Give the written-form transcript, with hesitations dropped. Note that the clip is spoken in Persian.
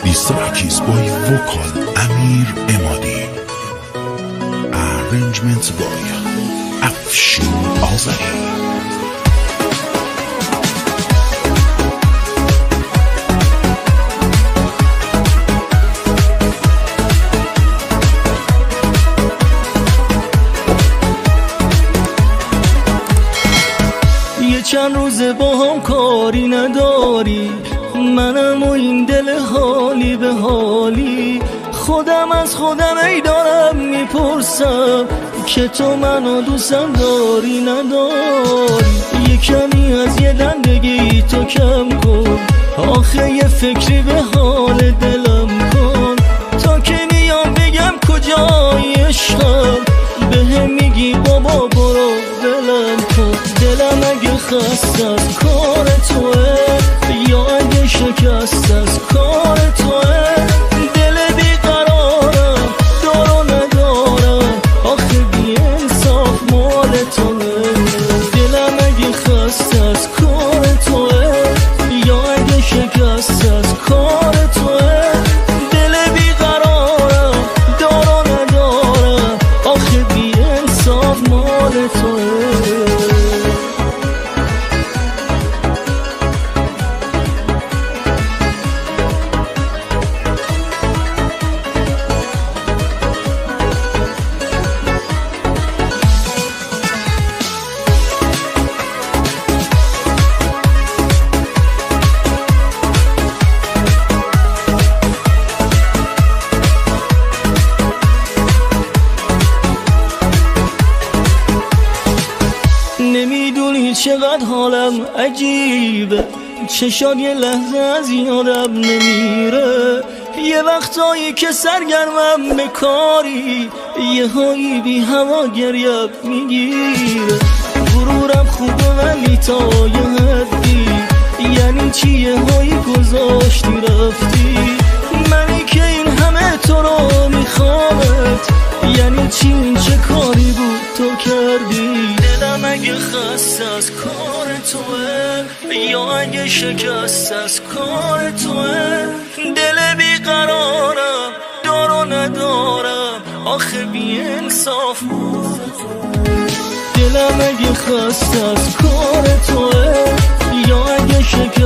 These track is by vocal Amir Emadi. Arrangements by Afshin Azari. چند روزه با هم کاری نداری، منم و این دل حالی به حالی. خودم از خودم ای دارم میپرسم که تو منو دوستم داری نداری. یه کمی از یه دندگی تو کم کن، آخه یه فکری به حال دلم کن. تا که میام بگم کجای عشقم، بهم میگی بابا برو دلم کن. دلم اگه خسته از کار توه یا اگه شکست از کار توه، دل بیقرارم دار و ندارم، آخه بی انصاف مال توه. دلم اگه خسته از کار توه یا اگه شکست از کار توه، دل بیقرارم دار و ندارم، آخه بی انصاف مال توه. نمیدونی چقدر حالم عجیبه، چشات یه لحظه از یادم نمیره. یه وقتایی که سرگرمم به کاری، یه هایی بی هوا گریم میگیره. غرورم خوبه ولی تا یه حدی، یعنی چی یه هایی گذاشتی رفتی. منی که این همه تو رو میخوامت، یعنی چی این چه کاری بود تو کردی. دلم اگه خسته از کار توه یا اگه شکست از کار توه، دل بیقرارم دار و ندارم، آخه بی انصاف. دلم اگه خسته از کار توه یا اگه شکست